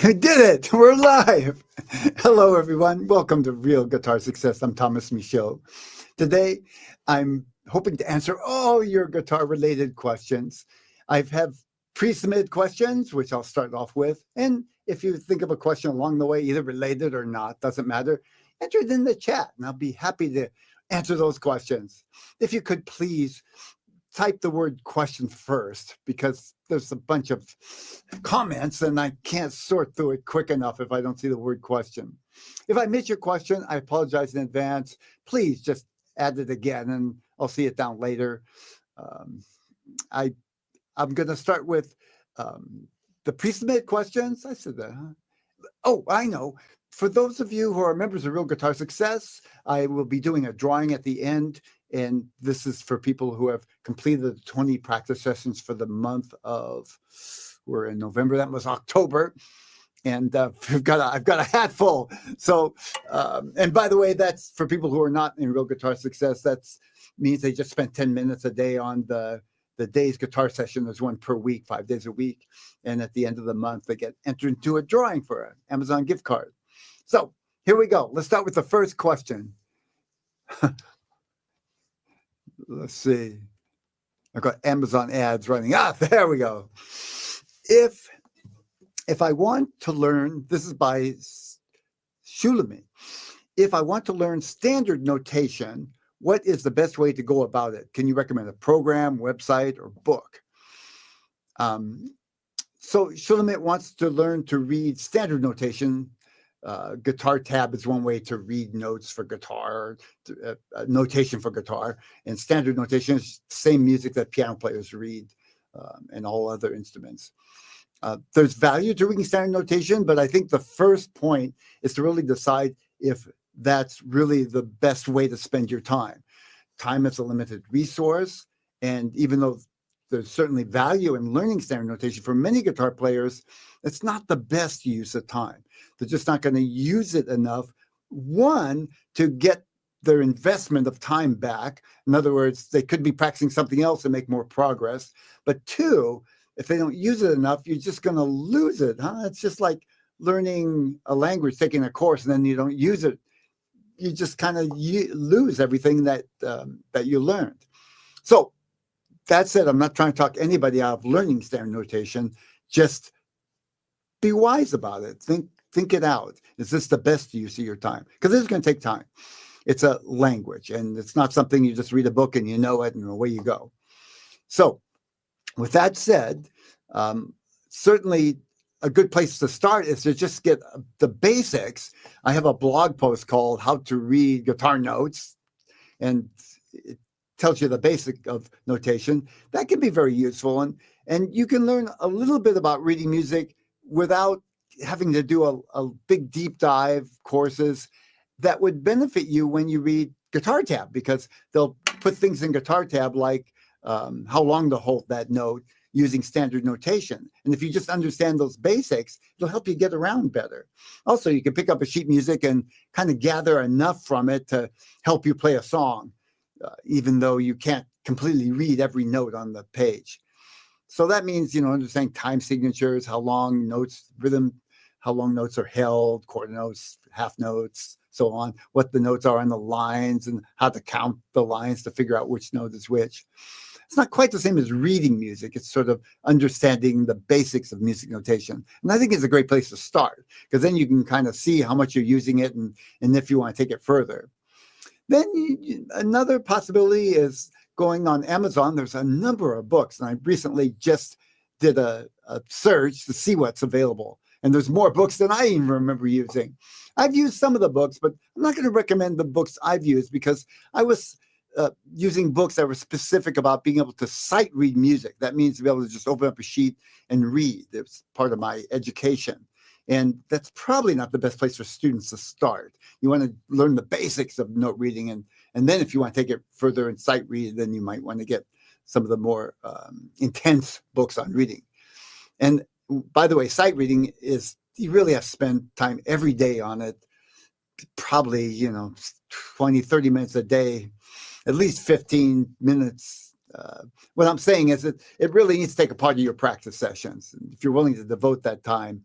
We did it! We're live! Hello, everyone. Welcome to Real Guitar Success. I'm Thomas Michaud. Today, I'm hoping to answer all your guitar-related questions. I have pre-submitted questions, which I'll start off with. And if you think of a question along the way, either related or not, doesn't matter, enter it in the chat, and I'll be happy to answer those questions. If you could please type the word question first, because there's a bunch of comments and I can't sort through it quick enough if I don't see the word question. If I miss your question, I apologize in advance. Please just add it again and I'll see it down later. I'm going to start with the pre-submitted questions. I said that, huh? Oh, I know. For those of you who are members of Real Guitar Success, I will be doing a drawing at the end. And this is for people who have completed the 20 practice sessions for the month of, we're in November, that was October. And I've got a hat full. So, and by the way, that's for people who are not in Real Guitar Success. That means they just spent 10 minutes a day on the day's guitar session. There's one per week, 5 days a week. And at the end of the month, they get entered into a drawing for an Amazon gift card. So here we go. Let's start with the first question. Let's see. I've got Amazon ads running. There we go. If I want to learn, this is by Shulami. If I want to learn standard notation, what is the best way to go about it? Can you recommend a program, website, or book? So Shulami wants to learn to read standard notation. Guitar tab is one way to read notes for guitar, notation for guitar, and standard notation is the same music that piano players read and all other instruments. There's value to reading standard notation, but I think the first point is to really decide if that's really the best way to spend your time. Time is a limited resource, and even though there's certainly value in learning standard notation for many guitar players, it's not the best use of time. They're just not going to use it enough, one, to get their investment of time back. In other words, they could be practicing something else and make more progress. But two, if they don't use it enough, you're just going to lose it. It's just like learning a language, taking a course, and then you don't use it. You just kind of lose everything that you learned. So that said, I'm not trying to talk anybody out of learning standard notation. Just be wise about it. Think it out. Is this the best use of your time? Because this is going to take time. It's a language, and it's not something you just read a book and you know it and away you go. So with that said, certainly a good place to start is to just get the basics. I have a blog post called How to Read Guitar Notes, and it tells you the basic of notation. That can be very useful. And you can learn a little bit about reading music without having to do a big deep dive courses that would benefit you when you read Guitar Tab, because they'll put things in Guitar Tab like how long to hold that note using standard notation. And if you just understand those basics, it'll help you get around better. Also, you can pick up a sheet music and kind of gather enough from it to help you play a song, even though you can't completely read every note on the page. So that means, understanding time signatures, how long notes, rhythm, how long notes are held, quarter notes, half notes, so on, what the notes are on the lines, and how to count the lines to figure out which note is which. It's not quite the same as reading music. It's sort of understanding the basics of music notation. And I think it's a great place to start, because then you can kind of see how much you're using it and if you want to take it further. Then another possibility is going on Amazon. There's a number of books, and I recently just did a search to see what's available. And there's more books than I even remember using. I've used some of the books, but I'm not going to recommend the books I've used, because I was using books that were specific about being able to sight read music. That means to be able to just open up a sheet and read. It was part of my education. And that's probably not the best place for students to start. You want to learn the basics of note reading. And then if you want to take it further and sight read, then you might want to get some of the more intense books on reading. And by the way, sight reading is, you really have to spend time every day on it, probably, 20, 30 minutes a day, at least 15 minutes. What I'm saying is that it really needs to take a part of your practice sessions. If you're willing to devote that time,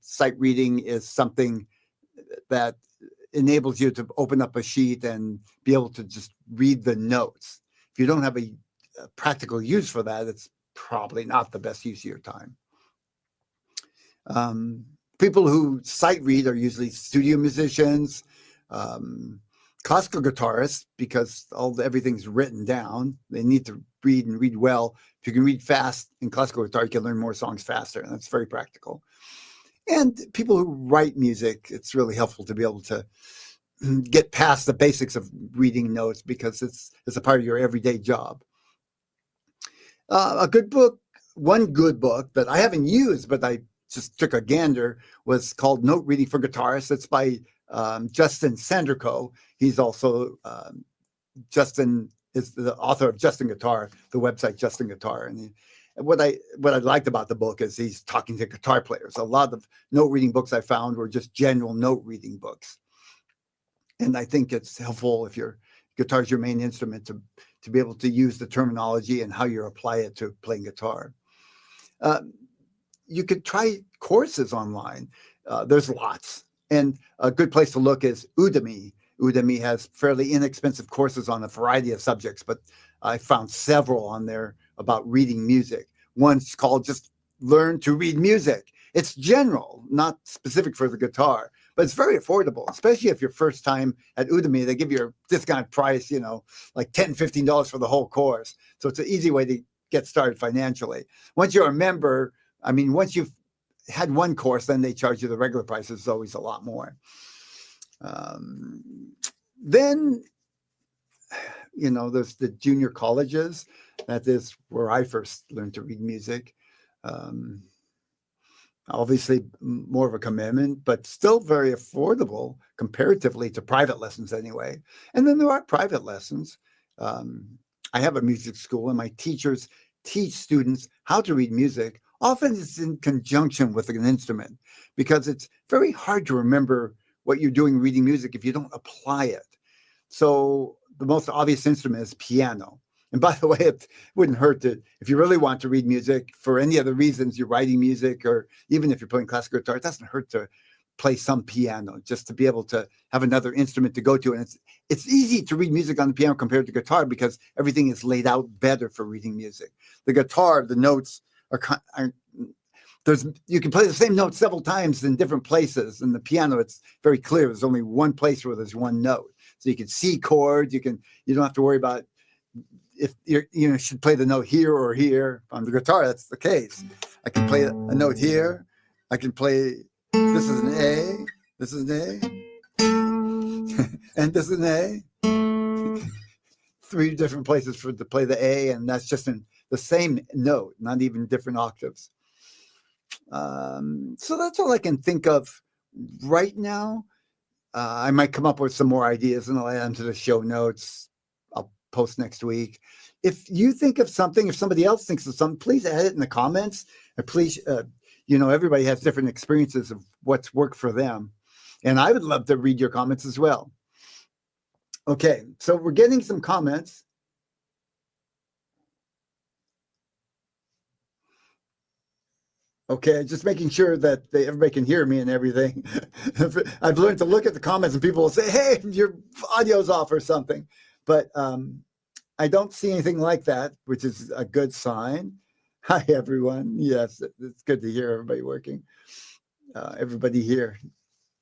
Sight reading is something that enables you to open up a sheet and be able to just read the notes. If you don't have a practical use for that, it's probably not the best use of your time. People who sight read are usually studio musicians, classical guitarists, because everything's written down. They need to read and read well. If you can read fast in classical guitar, you can learn more songs faster, and that's very practical. And people who write music, it's really helpful to be able to get past the basics of reading notes because it's a part of your everyday job. A good book, one good book that I haven't used, but I just took a gander, was called Note Reading for Guitarists. It's by Justin Sanderco. He's also, Justin is the author of Justin Guitar, the website Justin Guitar. And what I liked about the book is he's talking to guitar players. A lot of note reading books I found were just general note reading books. And I think it's helpful if your guitar is your main instrument to be able to use the terminology and how you apply it to playing guitar. You could try courses online. There's lots. And a good place to look is Udemy. Udemy has fairly inexpensive courses on a variety of subjects, but I found several on there about reading music. One's called just Learn to Read Music. It's general, not specific for the guitar, but it's very affordable, especially if you're first time at Udemy. They give you a discounted price, like $10, $15 for the whole course. So it's an easy way to get started financially. Once you're a member, once you've had one course, then they charge you the regular price. It's always a lot more. Then, there's the junior colleges. That is where I first learned to read music. Obviously more of a commitment, but still very affordable comparatively to private lessons anyway. And then there are private lessons. I have a music school and my teachers teach students how to read music. Often it's in conjunction with an instrument because it's very hard to remember what you're doing reading music if you don't apply it. So the most obvious instrument is piano. And by the way, it wouldn't hurt to, if you really want to read music for any other reasons, you're writing music, or even if you're playing classical guitar, it doesn't hurt to play some piano, just to be able to have another instrument to go to. And it's easy to read music on the piano compared to guitar because everything is laid out better for reading music. The guitar, the notes you can play the same note several times in different places. In the piano, it's very clear. There's only one place where there's one note. So you can see chords. You don't have to worry about if you should play the note here or here. On the guitar, that's the case. I can play a note here. I can play, this is an A, this is an A, and this is an A. 3 different places to play the A, and that's just in the same note, not even different octaves. So that's all I can think of right now. I might come up with some more ideas and I'll add them to the show notes. I'll post next week. If you think of something, if somebody else thinks of something, please add it in the comments. And please, everybody has different experiences of what's worked for them. And I would love to read your comments as well. Okay, so we're getting some comments. Okay, just making sure that everybody can hear me and everything. I've learned to look at the comments and people will say, hey, your audio's off or something. But I don't see anything like that, which is a good sign. Hi, everyone. Yes, it's good to hear everybody working, everybody here.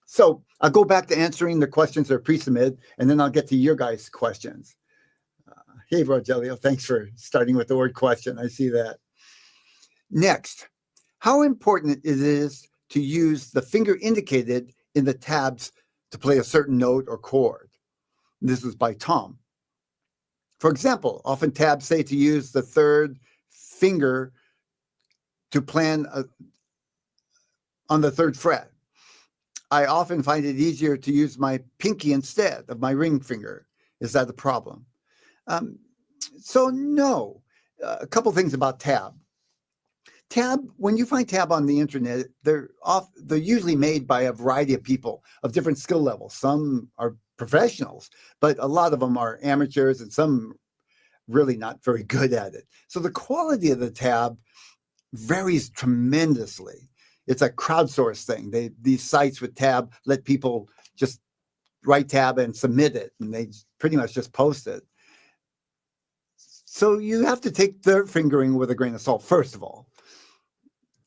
So I'll go back to answering the questions that are pre-submitted, and then I'll get to your guys' questions. Hey, Rogelio, thanks for starting with the word question. I see that. Next. How important it is to use the finger indicated in the tabs to play a certain note or chord. This is by Tom. For example, often tabs say to use the third finger to plan on the 3rd fret. I often find it easier to use my pinky instead of my ring finger. Is that a problem? So no. A couple things about tab. Tab, when you find tab on the internet, they're usually made by a variety of people of different skill levels. Some are professionals, but a lot of them are amateurs and some really not very good at it. So the quality of the tab varies tremendously. it's a crowdsourced thing. These sites with tab let people just write tab and submit it, and they pretty much just post it. So you have to take third fingering with a grain of salt, first of all.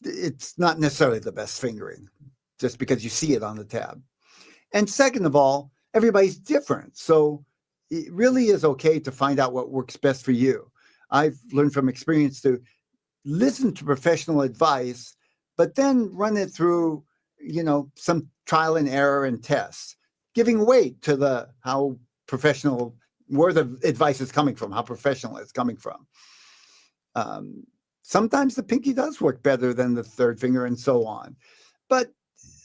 It's not necessarily the best fingering, just because you see it on the tab. And second of all, everybody's different. So it really is okay to find out what works best for you. I've learned from experience to listen to professional advice, but then run it through, some trial and error and tests, giving weight to how professional, where the advice is coming from, how professional it's coming from. Sometimes the pinky does work better than the third finger and so on. But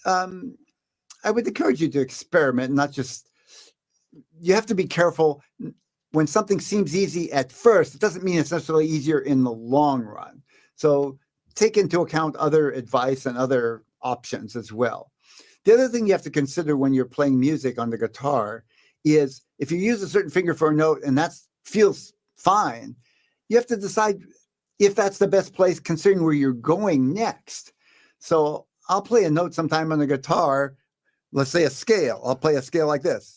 I would encourage you to experiment, not just, you have to be careful. When something seems easy at first, it doesn't mean it's necessarily easier in the long run. So take into account other advice and other options as well. The other thing you have to consider when you're playing music on the guitar is if you use a certain finger for a note and that feels fine, you have to decide if that's the best place considering where you're going next. So I'll play a note sometime on the guitar, let's say a scale. I'll play a scale like this.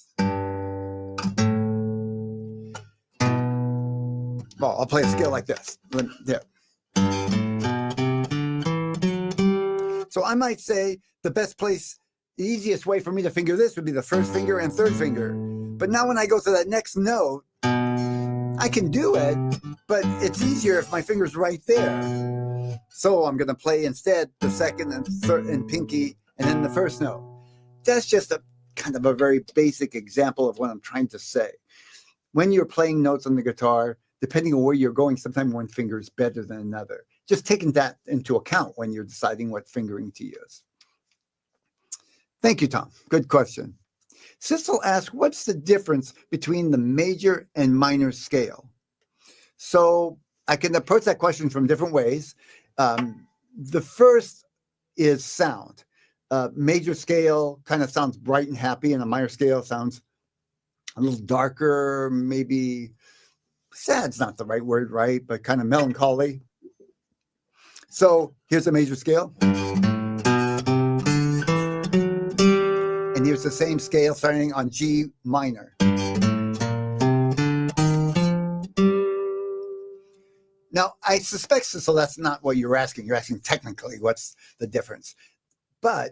Well, I'll play a scale like this. There. So I might say the best place, the easiest way for me to finger this would be the first finger and third finger. But now when I go to that next note, I can do it, but it's easier if my finger's right there. So I'm going to play instead the second and third and pinky and then the first note. That's just a kind of a very basic example of what I'm trying to say. When you're playing notes on the guitar, depending on where you're going, sometimes one finger is better than another. Just taking that into account when you're deciding what fingering to use. Thank you, Tom. Good question. Cecil asked, what's the difference between the major and minor scale? So I can approach that question from different ways. The first is sound. Major scale kind of sounds bright and happy, and a minor scale sounds a little darker, maybe sad's not the right word, right? But kind of melancholy. So here's a major scale. And here's the same scale starting on G minor. Now, I suspect, so that's not what you're asking. You're asking technically what's the difference. But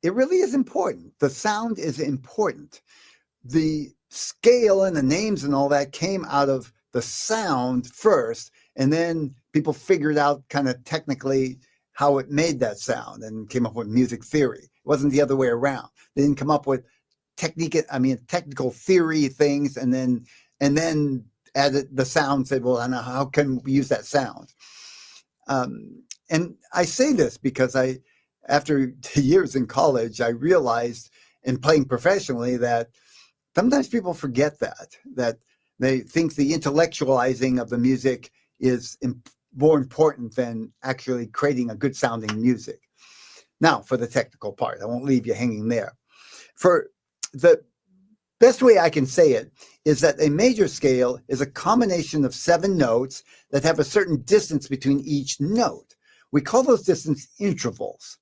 it really is important. The sound is important. The scale and the names and all that came out of the sound first, and then people figured out kind of technically how it made that sound and came up with music theory. It wasn't the other way around. They didn't come up with technical theory things and then added the sound, said, well, I know, how can we use that sound? And I say this because after years in college, I realized in playing professionally that sometimes people forget that they think the intellectualizing of the music is more important than actually creating a good sounding music. Now, for the technical part, I won't leave you hanging there. For the best way I can say it is that a major scale is a combination of 7 notes that have a certain distance between each note. We call those distance intervals.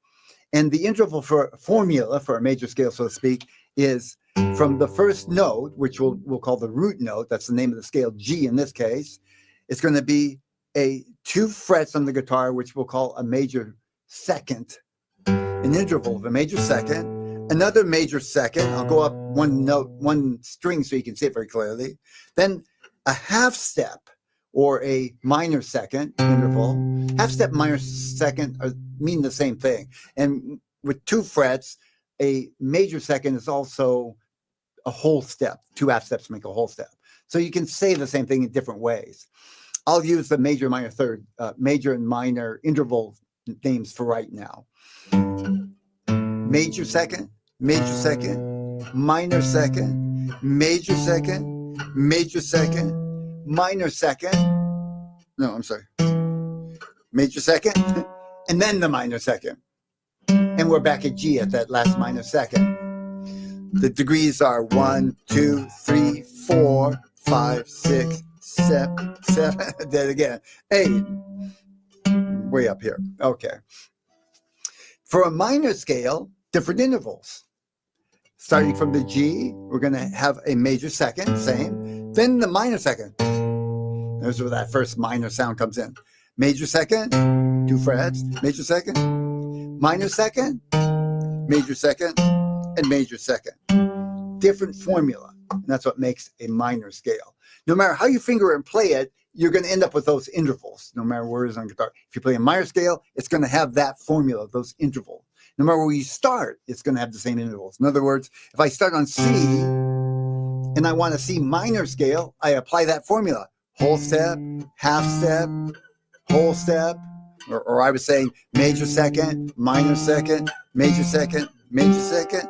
And the interval formula for a major scale, so to speak, is from the first note, which we'll call the root note, that's the name of the scale, G in this case, it's going to be 2 frets on the guitar, which we'll call a major second, an interval of a major second, another major second, I'll go up 1 note, 1 string so you can see it very clearly, then a half step or a minor second interval. Half step, minor second mean the same thing. And with 2 frets, a major second is also a whole step. 2 half steps make a whole step. So you can say the same thing in different ways. I'll use the major, minor, third, major and minor interval names for right now. Major second, minor second, major second, minor second. No, I'm sorry. Major second, and then the minor second. And we're back at G at that last minor second. The degrees are 1, 2, 3, 4, 5, 6, 7, then again, 8. Way up here. Okay. For a minor scale, different intervals. Starting from the G, we're going to have a major second, same. Then the minor second. There's where that first minor sound comes in. Major second, 2 frets, major second, minor second, major second, and major second. Different formula. And that's what makes a minor scale. No matter how you finger and play it, you're going to end up with those intervals, no matter where it is on guitar. If you play a minor scale, it's going to have that formula, those intervals. No matter where you start, it's going to have the same intervals. In other words, if I start on C and I want a C minor scale, I apply that formula. Whole step, half step, whole step, or I was saying major second, minor second, major second, major second.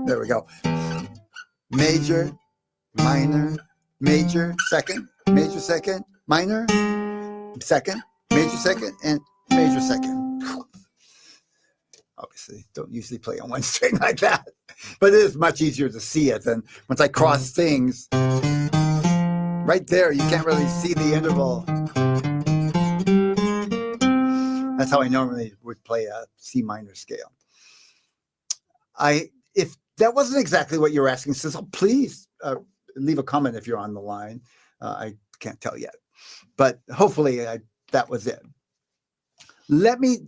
There we go. Major, minor, major, second, minor, second, major second, and major second. Obviously, don't usually play on one string like that, but it is much easier to see it than once I cross things. Right there, you can't really see the interval. That's how I normally would play a C minor scale. If that wasn't exactly what you're asking, so please leave a comment if you're on the line. I can't tell yet, but hopefully that was it. Let me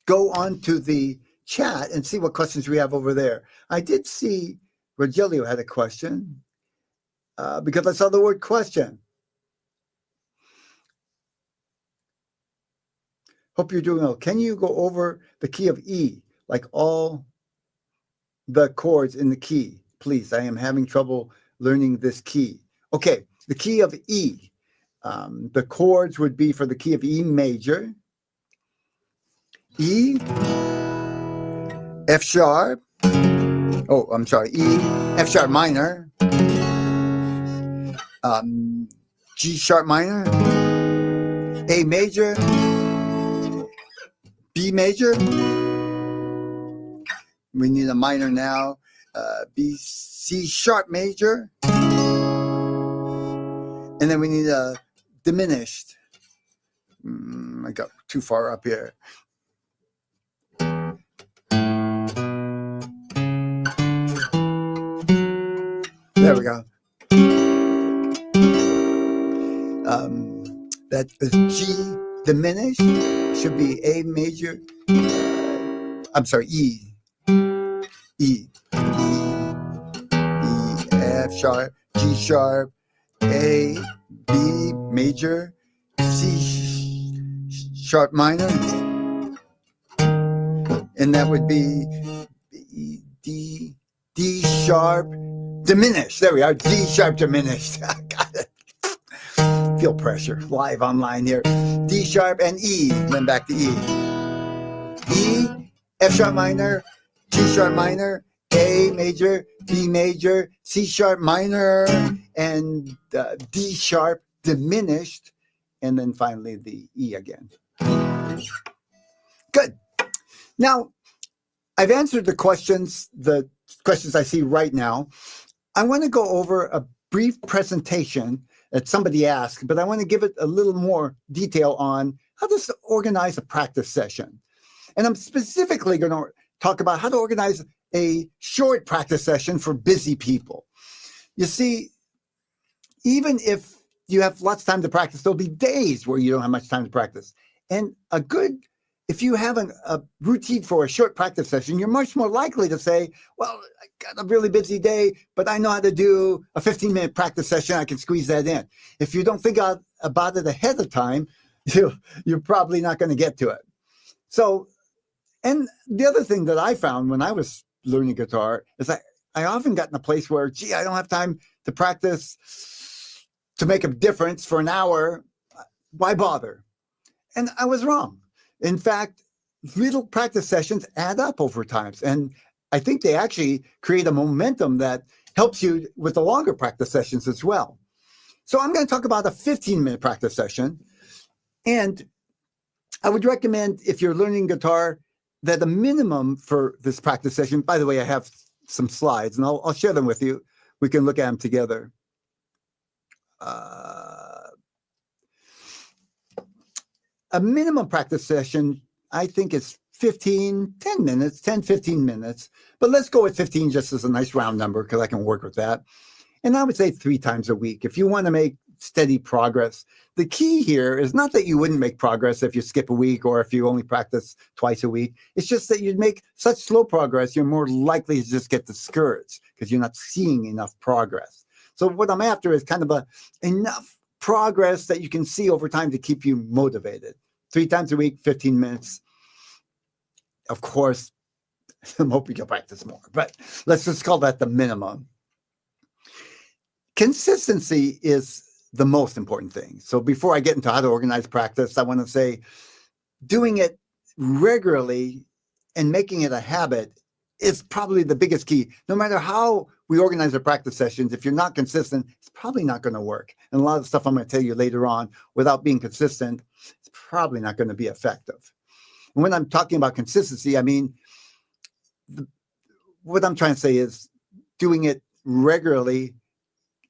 go on to the chat and see what questions we have over there. I did see Rogelio had a question because I saw the word question. Hope you're doing well. Can you go over the key of E, like all the chords in the key, please? I am having trouble learning this key. Okay, the key of E. The chords would be for the key of E major, E, F sharp, oh, I'm sorry, E, F sharp minor, G sharp minor, A major, B major. We need a minor now, B, C sharp major, and then we need a diminished. I got too far up here. There we go. That is G diminished, should be A major, I'm sorry, E, F sharp, G sharp, A, B major, C sharp minor, and that would be D sharp diminished. There we are, D sharp diminished. Got it. Feel pressure live online here. D sharp and E, then back to E. E, F sharp minor, G sharp minor, A major, B major, C sharp minor, and D sharp diminished, and then finally the E again. Good. Now, I've answered the questions I see right now. I want to go over a brief presentation that somebody asked, but I want to give it a little more detail on how to organize a practice session. And I'm specifically going to talk about how to organize a short practice session for busy people. You see, even if you have lots of time to practice, there'll be days where you don't have much time to practice. And if you have a routine for a short practice session, you're much more likely to say, well, I got a really busy day, but I know how to do a 15-minute practice session. I can squeeze that in. If you don't think about it ahead of time, you're probably not going to get to it. So, and the other thing that I found when I was learning guitar is I often got in a place where, gee, I don't have time to practice to make a difference for an hour. Why bother? And I was wrong. In fact, little practice sessions add up over time. And I think they actually create a momentum that helps you with the longer practice sessions as well. So I'm going to talk about a 15-minute practice session. And I would recommend, if you're learning guitar, that the minimum for this practice session, by the way, I have some slides and I'll share them with you. We can look at them together. A minimum practice session, I think, is 10 minutes, 10, 15 minutes. But let's go with 15 just as a nice round number because I can work with that. And I would say 3 times a week. If you want to make steady progress, the key here is not that you wouldn't make progress if you skip a week or if you only practice twice a week. It's just that you'd make such slow progress, you're more likely to just get discouraged because you're not seeing enough progress. So what I'm after is kind of enough progress that you can see over time to keep you motivated. 3 times a week, 15 minutes. Of course, I'm hoping you'll practice more, but let's just call that the minimum. Consistency is the most important thing. So before I get into how to organize practice, I want to say doing it regularly and making it a habit is probably the biggest key. No matter how we organize our practice sessions, if you're not consistent, it's probably not going to work. And a lot of stuff I'm going to tell you later on, without being consistent, it's probably not going to be effective. And when I'm talking about consistency, I mean, what I'm trying to say is doing it regularly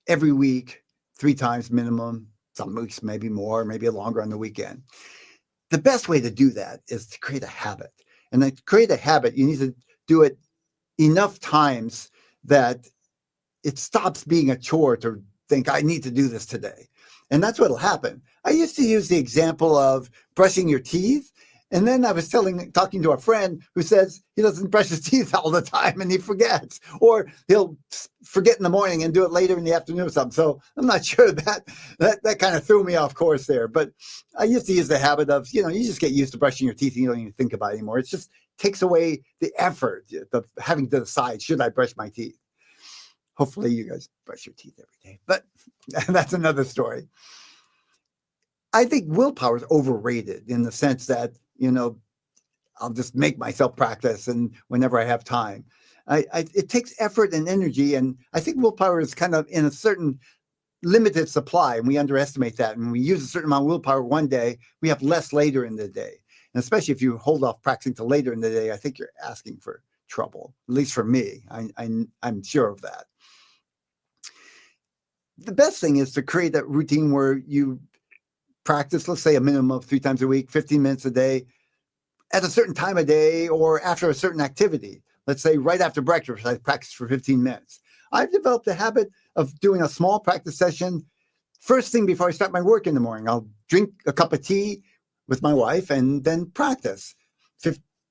every week, 3 times minimum, some weeks maybe more, maybe longer on the weekend. The best way to do that is to create a habit. And to create a habit, you need to do it enough times that it stops being a chore to think, I need to do this today. And that's what'll happen. I used to use the example of brushing your teeth. And then I was talking to a friend who says he doesn't brush his teeth all the time and he forgets, or he'll forget in the morning and do it later in the afternoon or something. So I'm not sure that kind of threw me off course there. But I used to use the habit of, you just get used to brushing your teeth and you don't even think about it anymore. It just takes away the effort of having to decide, should I brush my teeth? Hopefully you guys brush your teeth every day, but that's another story. I think willpower is overrated in the sense that, I'll just make myself practice and whenever I have time. It takes effort and energy, and I think willpower is kind of in a certain limited supply, and we underestimate that. And when we use a certain amount of willpower one day, we have less later in the day. And especially if you hold off practicing till later in the day, I think you're asking for trouble, at least for me. I'm sure of that. The best thing is to create that routine where you practice, let's say a minimum of 3 times a week, 15 minutes a day, at a certain time of day or after a certain activity. Let's say right after breakfast, I practice for 15 minutes. I've developed a habit of doing a small practice session first thing before I start my work in the morning. I'll drink a cup of tea with my wife and then practice.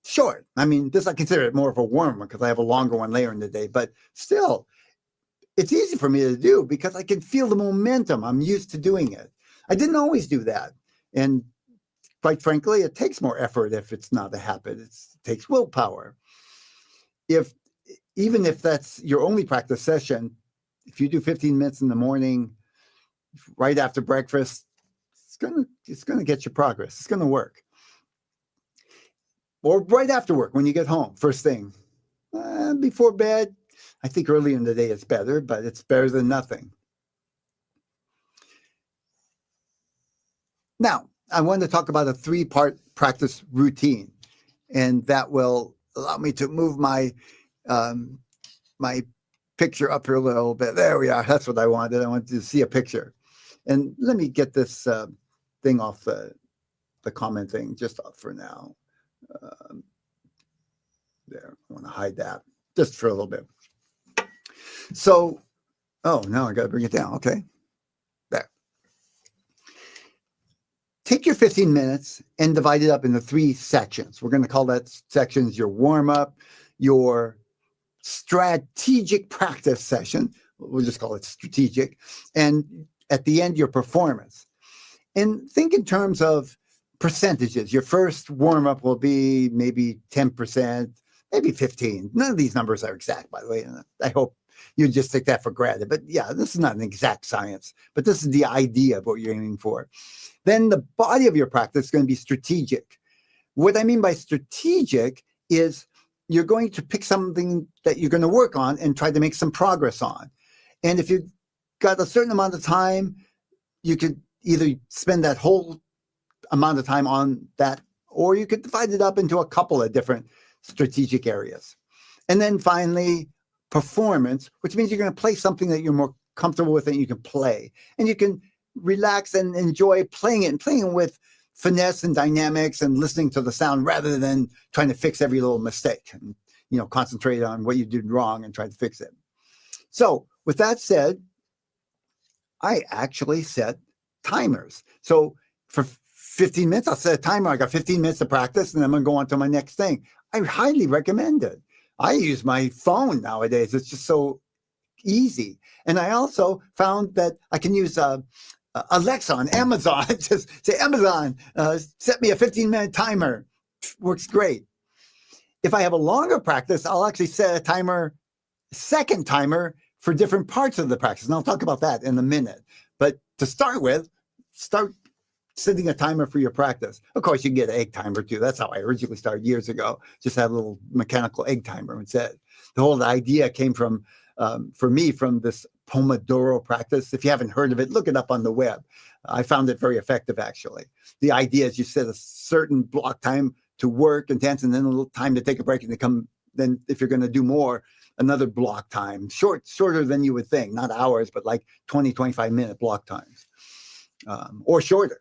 Short. I mean, I consider it more of a warm one because I have a longer one later in the day, but still, it's easy for me to do because I can feel the momentum. I'm used to doing it. I didn't always do that. And quite frankly, it takes more effort if it's not a habit. It takes willpower. Even if that's your only practice session, if you do 15 minutes in the morning, right after breakfast, it's gonna get you progress. It's gonna work. Or right after work when you get home, first thing. Before bed, I think early in the day it's better, but it's better than nothing. Now, I want to talk about a 3-part practice routine, and that will allow me to move my my picture up here a little bit. There we are. That's what I wanted. I wanted to see a picture. And let me get this thing off the comment thing just up for now. There, I want to hide that just for a little bit. So, now I got to bring it down. Okay. There. Take your 15 minutes and divide it up into 3 sections. We're going to call that sections your warm-up, your strategic practice session. We'll just call it strategic. And at the end, your performance. And think in terms of percentages. Your first warm-up will be maybe 10%, maybe 15. None of these numbers are exact, by the way. And I hope you just take that for granted. But yeah, this is not an exact science, but this is the idea of what you're aiming for. Then the body of your practice is going to be strategic. What I mean by strategic is you're going to pick something that you're going to work on and try to make some progress on. And if you've got a certain amount of time, you could either spend that whole amount of time on that, or you could divide it up into a couple of different strategic areas. And then finally, performance, which means you're going to play something that you're more comfortable with and you can play. And you can relax and enjoy playing it and playing it with finesse and dynamics and listening to the sound rather than trying to fix every little mistake and, concentrate on what you did wrong and try to fix it. So with that said, I actually set timers. So for 15 minutes, I'll set a timer. I got 15 minutes to practice, and I'm going to go on to my next thing. I highly recommend it. I use my phone nowadays. It's just so easy. And I also found that I can use Alexa on Amazon. Just say, Amazon, set me a 15-minute timer. Works great. If I have a longer practice, I'll actually set a second timer for different parts of the practice. And I'll talk about that in a minute. But to start with, start setting a timer for your practice. Of course, you can get an egg timer too. That's how I originally started years ago. Just have a little mechanical egg timer instead. The whole idea came from, for me, from this Pomodoro practice. If you haven't heard of it, look it up on the web. I found it very effective, actually. The idea is you set a certain block time to work and dance, and then a little time to take a break and to come. Then if you're going to do more, another block time, shorter than you would think, not hours, but like 20, 25-minute block times, or shorter.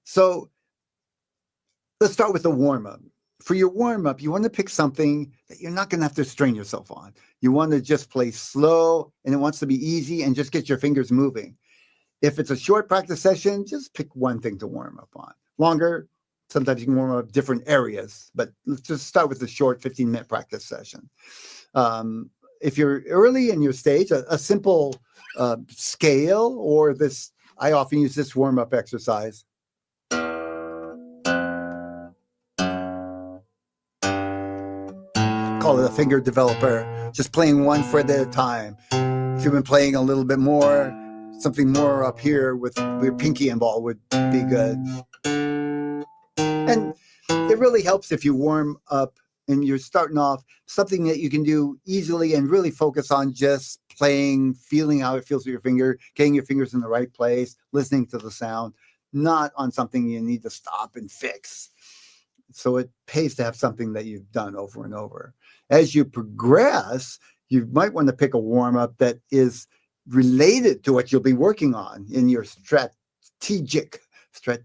So let's start with the warm-up. For your warm-up, you want to pick something that you're not going to have to strain yourself on. You want to just play slow, and it wants to be easy, and just get your fingers moving. If it's a short practice session, just pick one thing to warm up on. Longer, sometimes you can warm up different areas, but let's just start with the short 15-minute practice session. If you're early in your stage, a simple scale, or this, I often use this warm-up exercise. Call it a finger developer, just playing one fret at a time. If you've been playing a little bit more, something more up here with your pinky involved would be good. And it really helps if you warm up and you're starting off something that you can do easily and really focus on just playing, feeling how it feels with your finger, getting your fingers in the right place, listening to the sound, not on something you need to stop and fix. So it pays to have something that you've done over and over. As you progress, you might want to pick a warm-up that is related to what you'll be working on in your strategic, I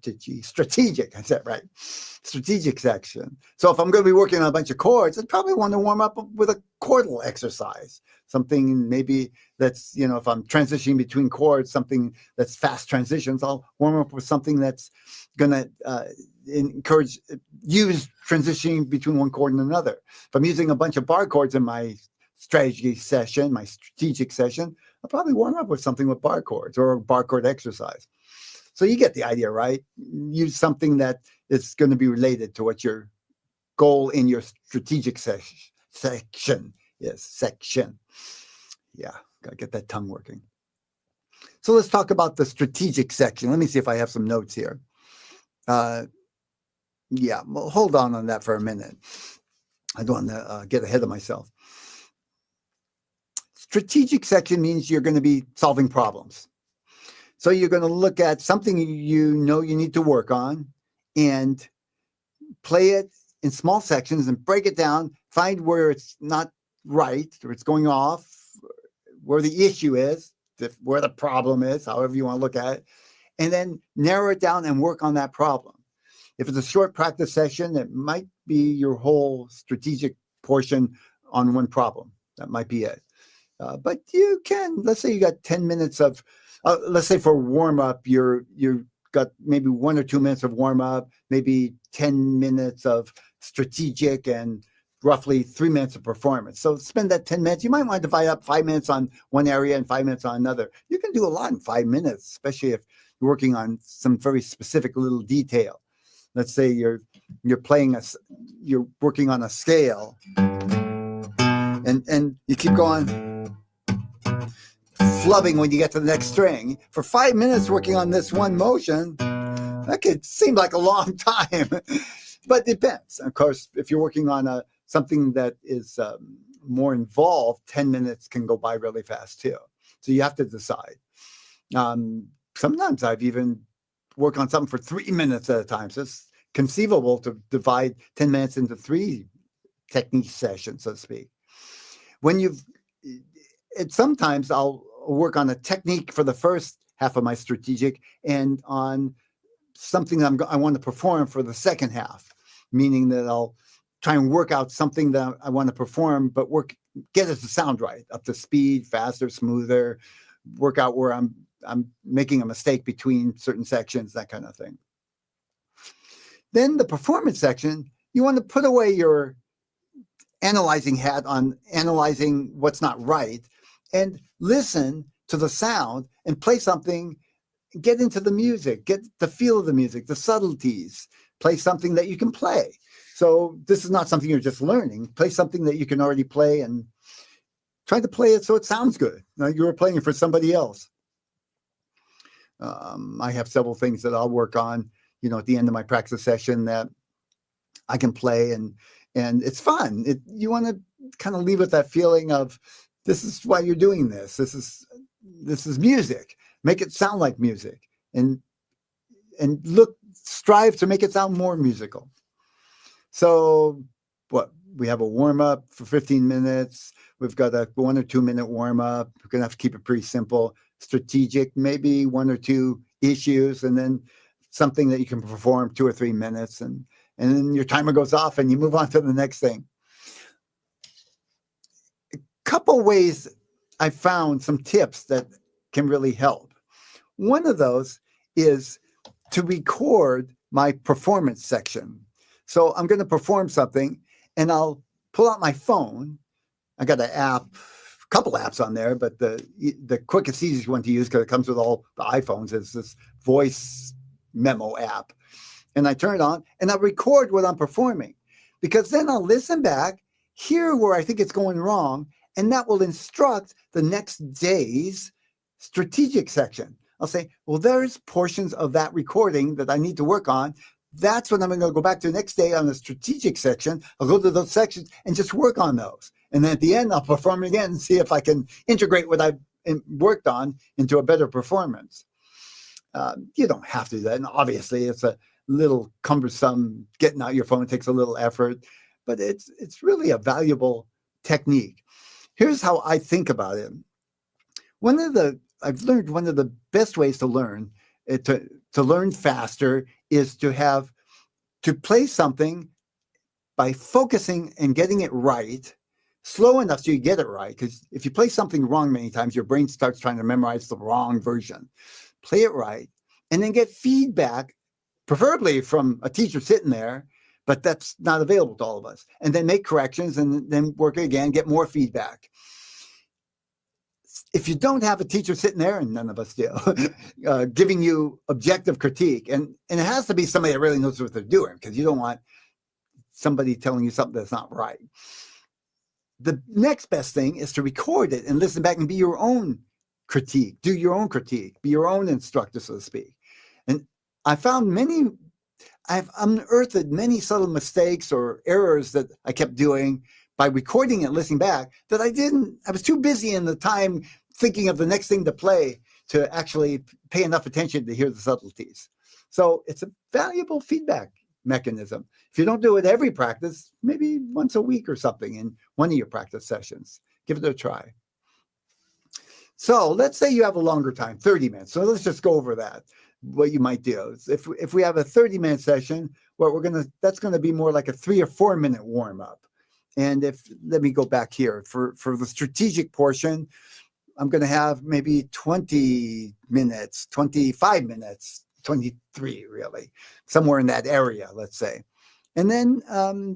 said right, strategic section. So if I'm going to be working on a bunch of chords, I'd probably want to warm up with a chordal exercise, something maybe that's, if I'm transitioning between chords, something that's fast transitions, I'll warm up with something that's going to use transitioning between one chord and another. If I'm using a bunch of bar chords in my strategy session, my strategic session, I'll probably warm up with something with bar chords or a bar chord exercise. So you get the idea, right? Use something that is going to be related to what your goal in your strategic section is. Section. Yeah, got to get that tongue working. So let's talk about the strategic section. Let me see if I have some notes here. Yeah, well, hold on that for a minute. I don't want to get ahead of myself. Strategic section means you're going to be solving problems. So you're going to look at something you need to work on and play it in small sections and break it down, find where it's not right, or it's going off, where the issue is, where the problem is, however you want to look at it, and then narrow it down and work on that problem. If it's a short practice session, it might be your whole strategic portion on one problem. That might be it. But you can, let's say you got 10 minutes of, let's say for warm up, you've got maybe 1 or 2 minutes of warm up, maybe 10 minutes of strategic, and roughly 3 minutes of performance. So spend that 10 minutes. You might want to divide up 5 minutes on one area and 5 minutes on another. You can do a lot in 5 minutes, especially if you're working on some very specific little detail. Let's say you're working on a scale, and you keep going, flubbing when you get to the next string. For 5 minutes working on this one motion, that could seem like a long time, but it depends. Of course, if you're working on something that is more involved, 10 minutes can go by really fast too. So you have to decide. Sometimes I've even worked on something for 3 minutes at a time. So it's conceivable to divide 10 minutes into 3 technique sessions, so to speak. Sometimes I'll work on a technique for the first half of my strategic, and on something that I want to perform for the second half, meaning that I'll try and work out something that I want to perform, but get it to sound right, up to speed, faster, smoother, work out where I'm making a mistake between certain sections, that kind of thing. Then the performance section, you want to put away your analyzing hat on analyzing what's not right and listen to the sound and play something, get into the music, get the feel of the music, the subtleties, play something that you can play. So this is not something you're just learning. Play something that you can already play and try to play it so it sounds good. Now, you were playing it for somebody else. I have several things that I'll work on, at the end of my practice session that I can play, and it's fun. You want to kind of leave with that feeling of, this is why you're doing this. This is music. Make it sound like music, and strive to make it sound more musical. So we have a warm up for 15 minutes. We've got a 1 or 2 minute warm up. We're going to have to keep it pretty simple, strategic, maybe 1 or 2 issues, and then something that you can perform 2 or 3 minutes. And then your timer goes off and you move on to the next thing. A couple ways I found some tips that can really help. One of those is to record my performance section. So I'm going to perform something and I'll pull out my phone. I got a couple apps on there, but the quickest, easiest one to use, because it comes with all the iPhones, is this voice memo app. And I turn it on and I'll record what I'm performing, because then I'll listen back, hear where I think it's going wrong, and that will instruct the next day's strategic section. I'll say, well, there's portions of that recording that I need to work on. That's when I'm going to go back to the next day on the strategic section. I'll go to those sections and just work on those. And then at the end, I'll perform again and see if I can integrate what I've worked on into a better performance. You don't have to do that. And obviously, it's a little cumbersome. Getting out your phone takes a little effort, but it's really a valuable technique. Here's how I think about it. I've learned one of the best ways to learn, to learn faster, is to play something by focusing and getting it right, slow enough so you get it right. Because if you play something wrong many times, your brain starts trying to memorize the wrong version. Play it right, and then get feedback, preferably from a teacher sitting there, but that's not available to all of us. And then make corrections and then work again, get more feedback. If you don't have a teacher sitting there, and none of us do, giving you objective critique, and it has to be somebody that really knows what they're doing, because you don't want somebody telling you something that's not right. The next best thing is to record it and listen back and be your own critique, do your own critique, be your own instructor, so to speak. And I've unearthed many subtle mistakes or errors that I kept doing by recording it, listening back, that I was too busy in the time thinking of the next thing to play to actually pay enough attention to hear the subtleties. So it's a valuable feedback mechanism. If you don't do it every practice, maybe once a week or something in one of your practice sessions, give it a try. So let's say you have a longer time, 30 minutes. So let's just go over that, what you might do. If we have a 30-minute session, that's going to be more like a 3 or 4 minute warm up. And let me go back here for the strategic portion, I'm going to have maybe 20 minutes, 25 minutes, 23 really, somewhere in that area, let's say. And then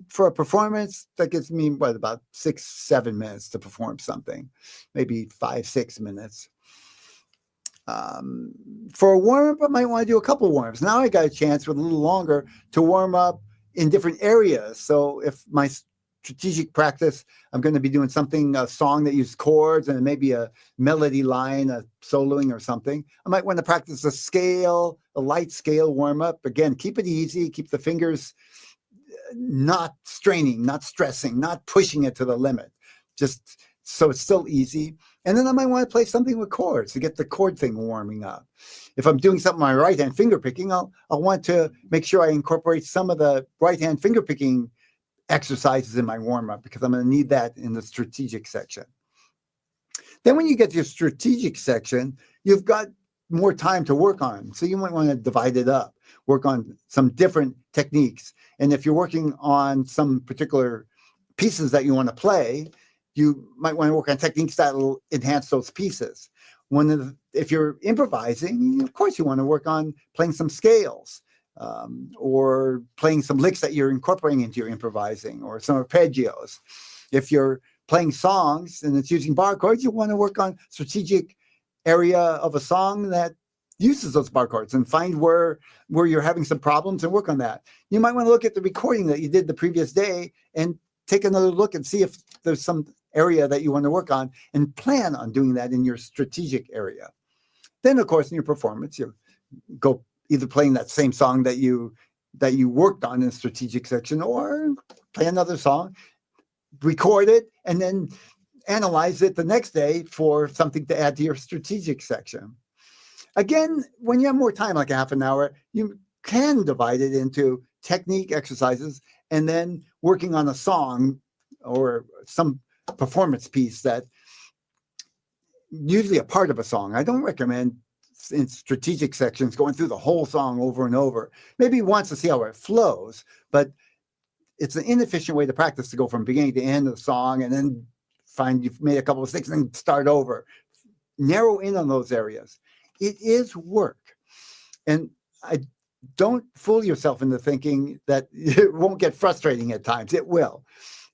for a performance, that gives me about 6-7 minutes to perform something, maybe 5-6 minutes. For a warm-up, I might want to do a couple warm-ups. Now I got a chance with a little longer to warm up in different areas. So if my strategic practice, I'm going to be doing a song that uses chords and maybe a melody line, a soloing or something, I might want to practice a light scale warm-up. Again, keep it easy, keep the fingers not straining, not stressing, not pushing it to the limit, just so it's still easy. And then I might want to play something with chords to get the chord thing warming up. If I'm doing something with my right hand finger picking, I'll want to make sure I incorporate some of the right hand finger picking exercises in my warm-up, because I'm going to need that in the strategic section. Then when you get to your strategic section, you've got more time to work on. So you might want to divide it up, work on some different techniques. And if you're working on some particular pieces that you want to play, you might want to work on techniques that will enhance those pieces. If you're improvising, of course, you want to work on playing some scales, or playing some licks that you're incorporating into your improvising, or some arpeggios. If you're playing songs and it's using bar chords, you want to work on strategic area of a song that uses those bar chords and find where you're having some problems and work on that. You might want to look at the recording that you did the previous day and take another look and see if there's some area that you want to work on, and plan on doing that in your strategic area. Then, of course, in your performance, you go either playing that same song that you worked on in the strategic section, or play another song, record it, and then analyze it the next day for something to add to your strategic section. Again, when you have more time, like a half an hour, you can divide it into technique exercises and then working on a song or some performance piece that usually a part of a song. I don't recommend in strategic sections going through the whole song over and over. Maybe once to see how it flows, but it's an inefficient way to practice, to go from beginning to end of the song and then find you've made a couple of mistakes and then start over. Narrow in on those areas. It is work. And I don't fool yourself into thinking that it won't get frustrating at times. It will.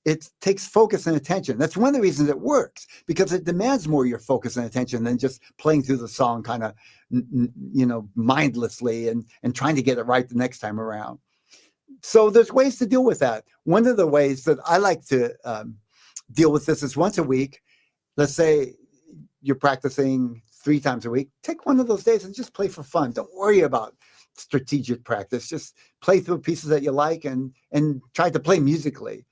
It takes focus and attention. That's one of the reasons it works, because it demands more of your focus and attention than just playing through the song kind of, mindlessly and trying to get it right the next time around. So there's ways to deal with that. One of the ways that I like to deal with this is once a week. Let's say you're practicing 3 times a week. Take one of those days and just play for fun. Don't worry about strategic practice. Just play through pieces that you like and try to play musically.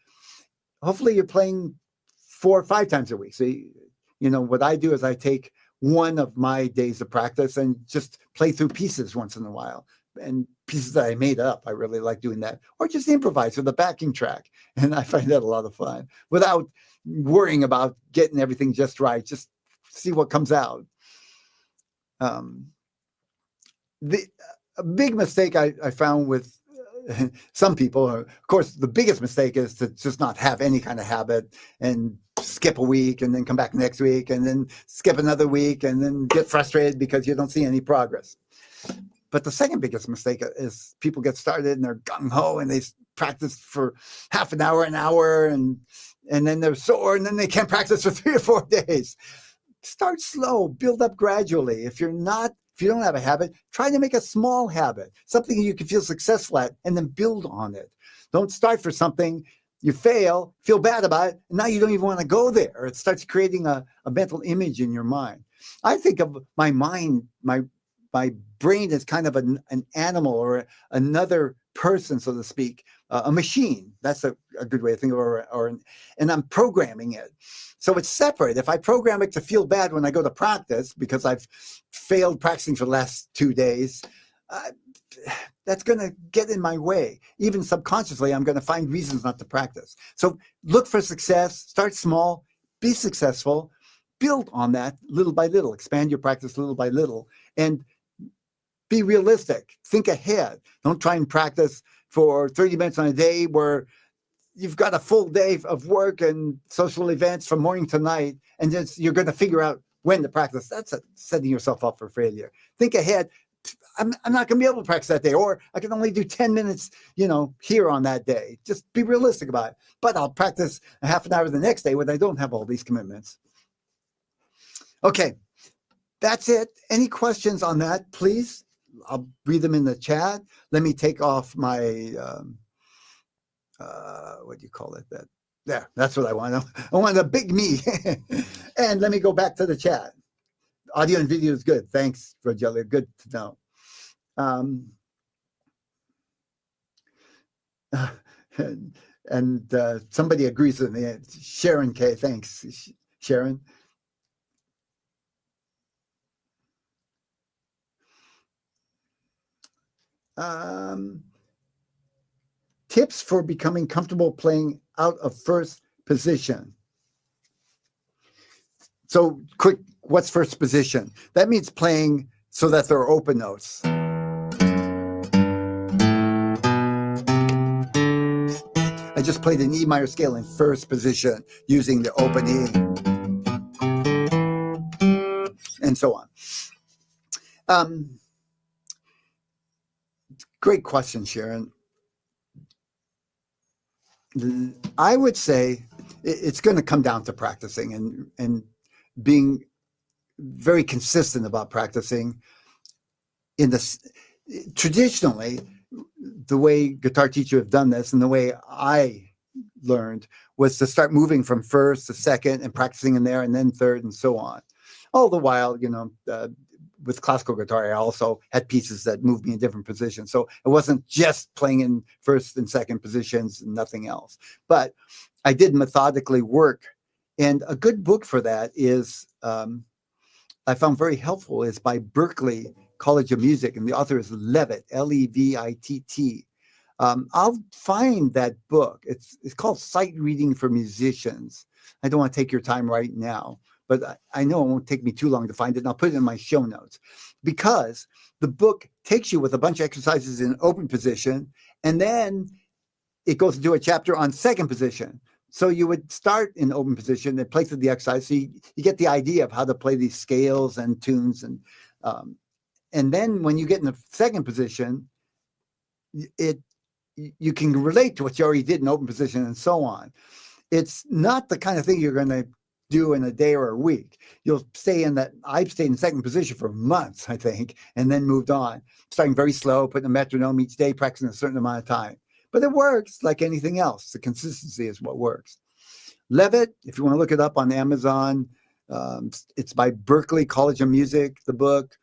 Hopefully you're playing 4 or 5 times a week. So, what I do is I take one of my days of practice and just play through pieces once in a while, and pieces that I made up. I really like doing that, or just improvise with a backing track. And I find that a lot of fun without worrying about getting everything just right. Just see what comes out. A big mistake I found with some people, of course, the biggest mistake is to just not have any kind of habit and skip a week and then come back next week and then skip another week and then get frustrated because you don't see any progress. But the second biggest mistake is people get started and they're gung-ho and they practice for half an hour, and then they're sore and then they can't practice for 3 or 4 days. Start slow, build up gradually. If you don't have a habit, try to make a small habit, something you can feel successful at, and then build on it. Don't start for something, you fail, feel bad about it, and now you don't even want to go there. It starts creating a mental image in your mind. I think of my mind, my brain is kind of an animal or another person, so to speak, a machine. That's a good way to think of it, and I'm programming it. So it's separate. If I program it to feel bad when I go to practice because I've failed practicing for the last 2 days, that's going to get in my way. Even subconsciously, I'm going to find reasons not to practice. So look for success, start small, be successful, build on that little by little, expand your practice little by little, and be realistic. Think ahead. Don't try and practice for 30 minutes on a day where you've got a full day of work and social events from morning to night, and just you're going to figure out when to practice. That's setting yourself up for failure. Think ahead. I'm not going to be able to practice that day, or I can only do 10 minutes, here on that day. Just be realistic about it. But I'll practice a half an hour the next day when I don't have all these commitments. Okay, that's it. Any questions on that, please? I'll read them in the chat. Let me take off my, what do you call it? Yeah, that's what I want. I want a big me. And let me go back to the chat. Audio and video is good. Thanks, Rogelia. Good to know. And somebody agrees with me. Sharon K. Thanks, Sharon. Tips for becoming comfortable playing out of first position. So quick, what's first position? That means playing so that they're open notes. I just played an E minor scale in first position using the open E, and so on. Great question, Sharon. I would say it's going to come down to practicing and being very consistent about practicing. Traditionally, the way guitar teachers have done this and the way I learned was to start moving from first to second and practicing in there and then third and so on. All the while, with classical guitar, I also had pieces that moved me in different positions. So it wasn't just playing in first and second positions and nothing else. But I did methodically work. And a good book for that is, I found very helpful, is by Berklee College of Music. And the author is Levitt, Levitt. I'll find that book. It's called Sight Reading for Musicians. I don't want to take your time right now, but I know it won't take me too long to find it, and I'll put it in my show notes, because the book takes you with a bunch of exercises in open position, and then it goes to do a chapter on second position. So you would start in open position and play through the exercise, so you get the idea of how to play these scales and tunes, and then when you get in the second position, you can relate to what you already did in open position and so on. It's not the kind of thing you're going to do in a day or a week. You'll stay in that. I've stayed in second position for months, I think, and then moved on, starting very slow, putting a metronome each day, practicing a certain amount of time. But it works like anything else. The consistency is what works. Levitt, if you want to look it up on Amazon, it's by Berklee College of Music, the book,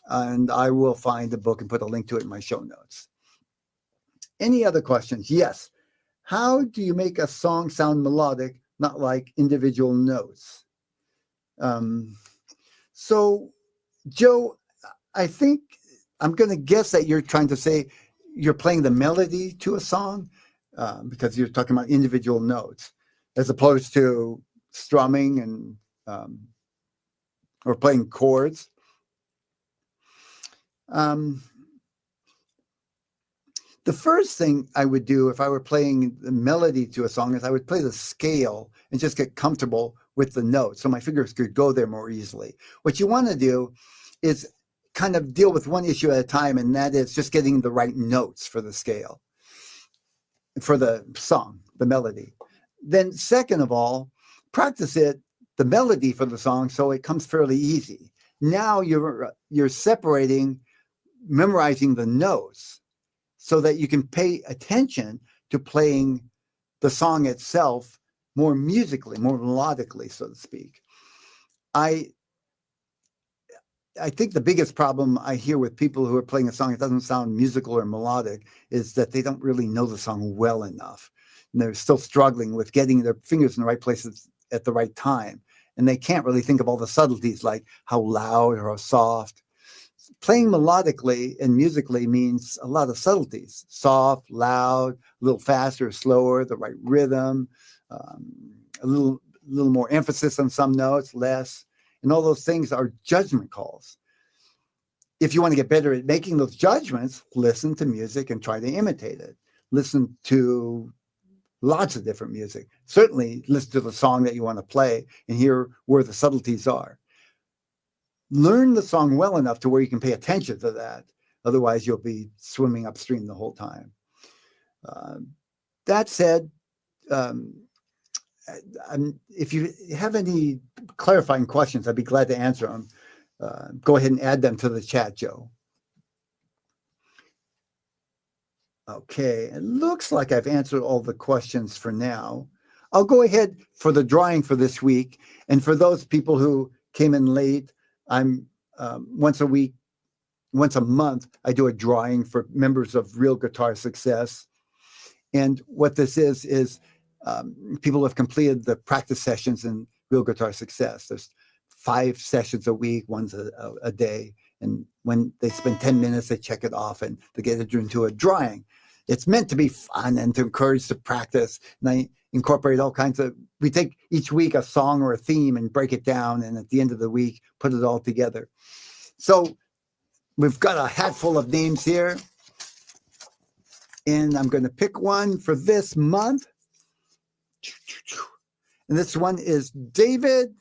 and I will find the book and put a link to it in my show notes. Any other questions? Yes. How do you make a song sound melodic, not like individual notes? So, Joe, I think I'm going to guess that you're trying to say you're playing the melody to a song, because you're talking about individual notes as opposed to strumming and or playing chords. The first thing I would do if I were playing the melody to a song is I would play the scale and just get comfortable with the notes so my fingers could go there more easily. What you want to do is kind of deal with one issue at a time, and that is just getting the right notes for the scale, for the song, the melody. Then second of all, practice the melody for the song so it comes fairly easy. Now you're separating, memorizing the notes, so that you can pay attention to playing the song itself more musically, more melodically, so to speak. I think the biggest problem I hear with people who are playing a song that doesn't sound musical or melodic is that they don't really know the song well enough. And they're still struggling with getting their fingers in the right places at the right time. And they can't really think of all the subtleties, like how loud or how soft. Playing melodically and musically means a lot of subtleties: soft, loud, a little faster, slower, the right rhythm, a little more emphasis on some notes, less, and all those things are judgment calls. If you want to get better at making those judgments, listen to music and try to imitate it. Listen to lots of different music. Certainly listen to the song that you want to play and hear where the subtleties are. Learn the song well enough to where you can pay attention to that. Otherwise, you'll be swimming upstream the whole time. That said, if you have any clarifying questions, I'd be glad to answer them. Go ahead and add them to the chat, Joe. Okay, it looks like I've answered all the questions for now. I'll go ahead for the drawing for this week. And for those people who came in late, I'm once a month, I do a drawing for members of Real Guitar Success. And what this is people have completed the practice sessions in Real Guitar Success. There's 5 sessions a week, one's a day. And when they spend 10 minutes, they check it off and they get it into a drawing. It's meant to be fun and to encourage the practice. And I incorporate all kinds of, we take each week a song or a theme and break it down. And at the end of the week, put it all together. So we've got a hat full of names here. And I'm going to pick one for this month. And this one is David.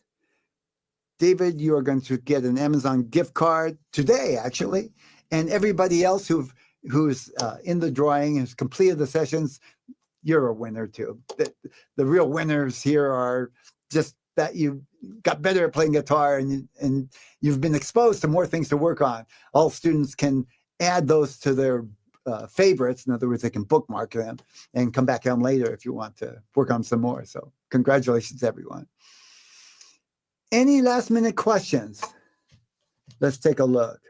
David, you are going to get an Amazon gift card today, actually. And everybody else who's in the drawing, has completed the sessions, you're a winner too. The real winners here are just that you got better at playing guitar and you've been exposed to more things to work on. All students can add those to their favorites. In other words, they can bookmark them and come back to them later if you want to work on some more. So congratulations, everyone. Any last minute questions? Let's take a look.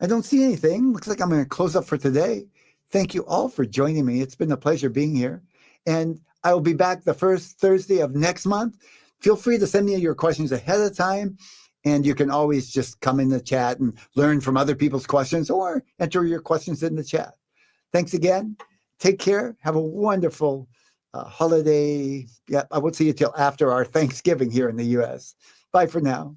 I don't see anything. Looks like I'm going to close up for today. Thank you all for joining me. It's been a pleasure being here. And I will be back the first Thursday of next month. Feel free to send me your questions ahead of time. And you can always just come in the chat and learn from other people's questions or enter your questions in the chat. Thanks again. Take care. Have a wonderful holiday. Yeah, I won't see you till after our Thanksgiving here in the U.S. Bye for now.